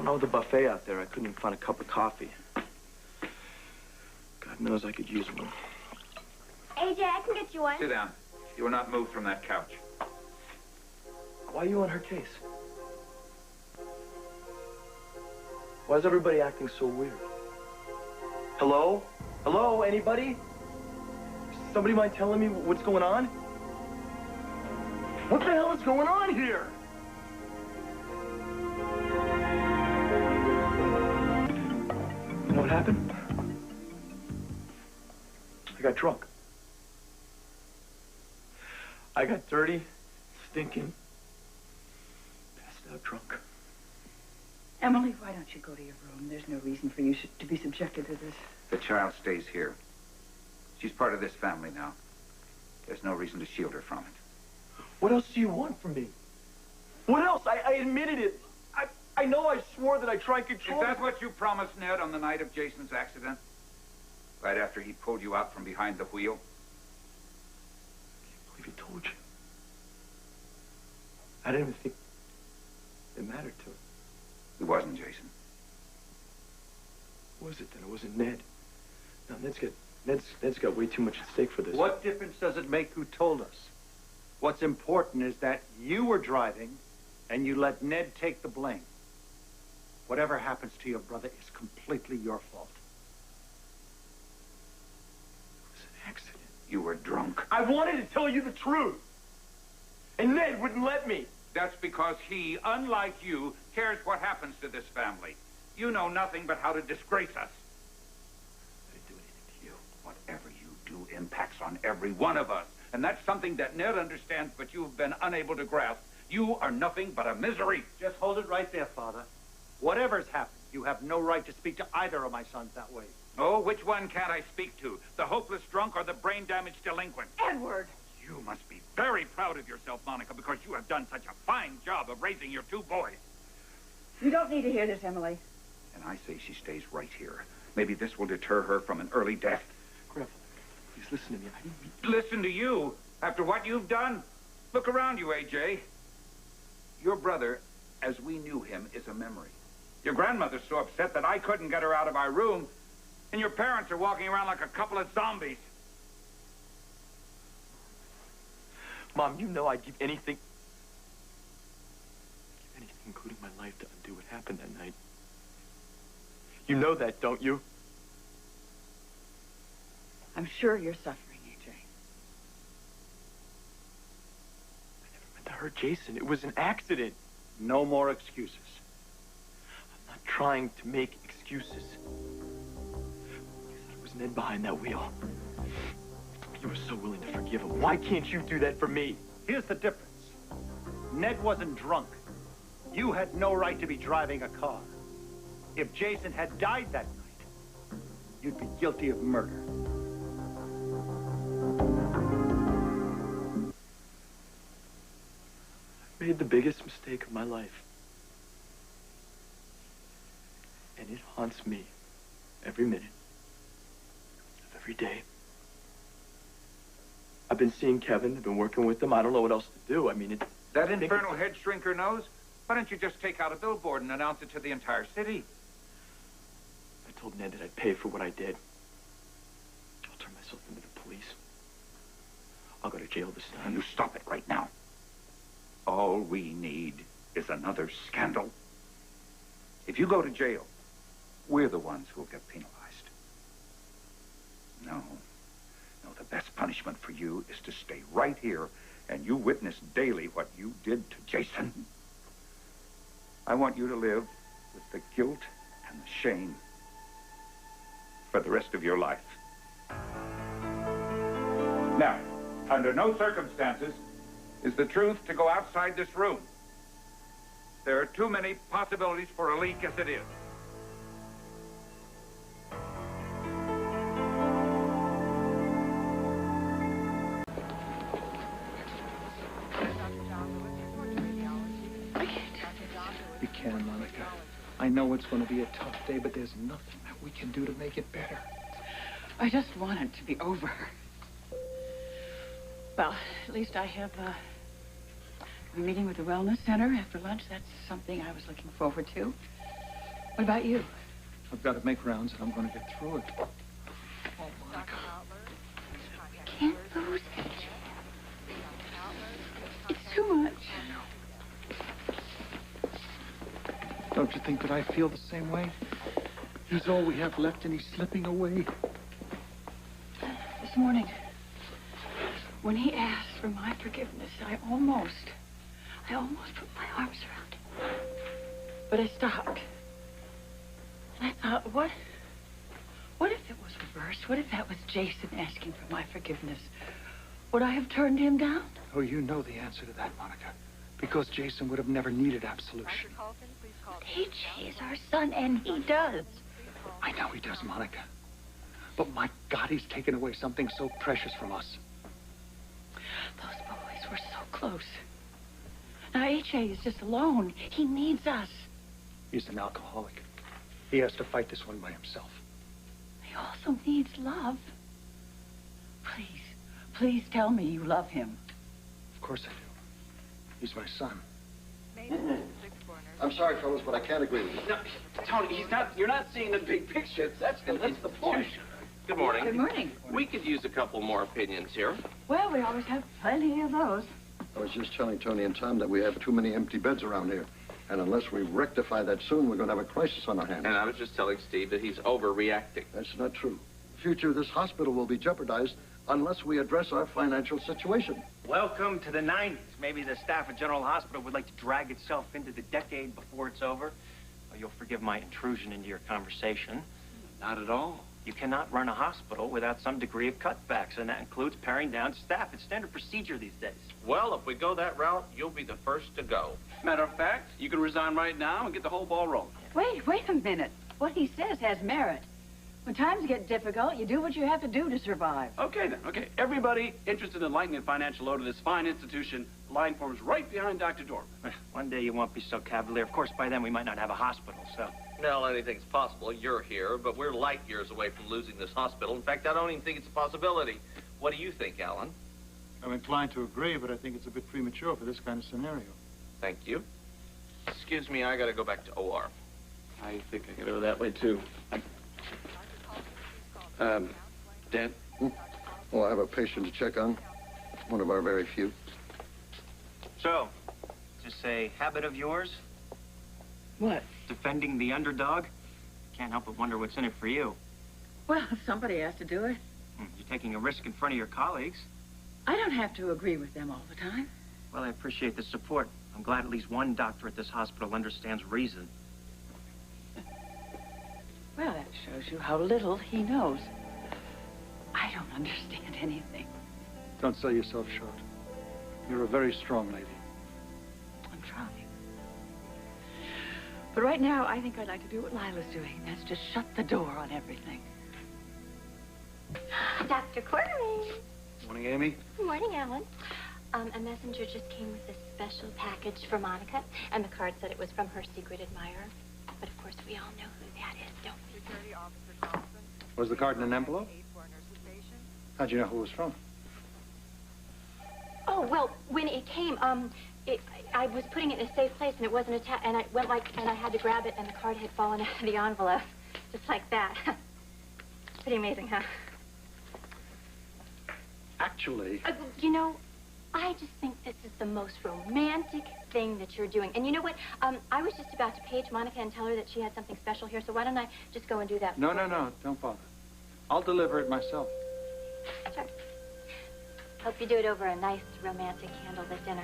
When I was at the buffet out there, I couldn't even find a cup of coffee. God knows I could use one. AJ, I can get you one. Sit down. You will not move from that couch. Why are you on her case? Why is everybody acting so weird? Hello? Hello, anybody? Somebody mind telling me what's going on? What the hell is going on here? You know what happened? I got drunk. I got dirty, stinking, passed out drunk. Emily, why don't you go to your room? There's no reason for you to be subjected to this. The child stays here. She's part of this family now. There's no reason to shield her from it. What else do you want from me? What else? I admitted it. I know I swore that I'd try and control... Is that what you promised, Ned, on the night of Jason's accident? Right after he pulled you out from behind the wheel? I can't believe he told you. I didn't even think it mattered to him. It wasn't Jason. What was it then? It wasn't Ned. No, Ned's got way too much at stake for this. What difference does it make who told us? What's important is that you were driving and you let Ned take the blame. Whatever happens to your brother is completely your fault. It was an accident. You were drunk. I wanted to tell you the truth. And Ned wouldn't let me. That's because he, unlike you, cares what happens to this family. You know nothing but how to disgrace us. I didn't do anything to you. Whatever you do impacts on every one of us. And that's something that Ned understands, but you've been unable to grasp. You are nothing but a misery. Just hold it right there, Father. Whatever's happened, you have no right to speak to either of my sons that way. Oh, which one can't I speak to? The hopeless drunk or the brain-damaged delinquent? Edward! You must be very proud of yourself, Monica, because you have done such a fine job of raising your two boys. You don't need to hear this, Emily. And I say she stays right here. Maybe this will deter her from an early death. Grandfather, please listen to me. I didn't mean... Listen to you? After what you've done? Look around you, AJ. Your brother, as we knew him, is a memory. Your grandmother's so upset that I couldn't get her out of our room, and your parents are walking around like a couple of zombies. Mom, you know I'd give anything... including my life, to undo what happened that night. You know that, don't you? I'm sure you're suffering, AJ. I never meant to hurt Jason. It was an accident. No more excuses. I'm not trying to make excuses. You said it was Ned behind that wheel. You were so willing to forgive him. Why can't you do that for me? Here's the difference. Ned wasn't drunk. You had no right to be driving a car. If Jason had died that night, you'd be guilty of murder. I made the biggest mistake of my life. And it haunts me every minute of every day. I've been seeing Kevin. I've been working with him. I don't know what else to do. I mean, it's... That infernal head shrinker knows? Why don't you just take out a billboard and announce it to the entire city? I told Ned that I'd pay for what I did. I'll turn myself into the police. I'll go to jail this time. You stop it right now. All we need is another scandal. If you go to jail, we're the ones who'll get penalized. No, the best punishment for you is to stay right here and you witness daily what you did to Jason. I want you to live with the guilt and the shame for the rest of your life. Now, under no circumstances is the truth to go outside this room. There are too many possibilities for a leak as it is. You can, Monica. I know it's going to be a tough day, but there's nothing that we can do to make it better. I just want it to be over. Well, at least I have a meeting with the Wellness Center after lunch. That's something I was looking forward to. What about you? I've got to make rounds, and I'm going to get through it. Oh, Monica. Can't lose it. It's too much. Don't you think that I feel the same way? He's all we have left, and he's slipping away. This morning, when he asked for my forgiveness, I almost put my arms around him. But I stopped. And I thought, what if it was reversed? What if that was Jason asking for my forgiveness? Would I have turned him down? Oh, you know the answer to that, Monica. Because Jason would have never needed absolution. AJ is our son, and he does. I know he does, Monica. But my God, he's taken away something so precious from us. Those boys were so close. Now, AJ is just alone. He needs us. He's an alcoholic. He has to fight this one by himself. He also needs love. Please tell me you love him. Of course I do. He's my son. I'm sorry, fellas, but I can't agree with you. No, Tony, you're not seeing the big picture. That's the point. Good morning. Good morning. We could use a couple more opinions here. Well, we always have plenty of those. I was just telling Tony and Tom that we have too many empty beds around here. And unless we rectify that soon, we're going to have a crisis on our hands. And I was just telling Steve that he's overreacting. That's not true. The future of this hospital will be jeopardized unless we address our financial situation. Welcome to the 90s. Maybe the staff at General Hospital would like to drag itself into the decade before it's over. Well, you'll forgive my intrusion into your conversation. Not at all. You cannot run a hospital without some degree of cutbacks, and that includes paring down staff. It's standard procedure these days. Well, if we go that route, you'll be the first to go. Matter of fact, you can resign right now and get the whole ball rolling. Wait a minute. What he says has merit. When times get difficult, you do what you have to do to survive. Okay, then. Okay. Everybody interested in lightening the financial load of this fine institution, the line forms right behind Dr. Dorman. One day you won't be so cavalier. Of course, by then we might not have a hospital, so... Well, anything's possible. You're here, but we're light years away from losing this hospital. In fact, I don't even think it's a possibility. What do you think, Alan? I'm inclined to agree, but I think it's a bit premature for this kind of scenario. Thank you. Excuse me, I gotta go back to OR. I think I could go that way, too. Dan? Oh, I have a patient to check on. One of our very few. So, is this a habit of yours? What? Defending the underdog? Can't help but wonder what's in it for you. Well, somebody has to do it. You're taking a risk in front of your colleagues. I don't have to agree with them all the time. Well, I appreciate the support. I'm glad at least one doctor at this hospital understands reason. Well, that shows you how little he knows. I don't understand anything. Don't sell yourself short. You're a very strong lady. I'm trying. But right now, I think I'd like to do what Lila's doing. That's just shut the door on everything. Dr. Quartermain. Morning, Amy. Good morning, Alan. A messenger just came with a special package for Monica, and the card said it was from her secret admirer. But of course, we all know who that is, don't we? Was the card in an envelope? How'd you know who it was from? Oh, well, when it came, I was putting it in a safe place, and it wasn't attached, and I had to grab it, and the card had fallen out of the envelope, just like that. It's pretty amazing, huh? Actually... You know, I just think this is the most romantic thing that you're doing. And you know what? I was just about to page Monica and tell her that she had something special here, so why don't I just go and do that? No, don't bother. I'll deliver it myself. Sure. Hope you do it over a nice romantic candlelit dinner.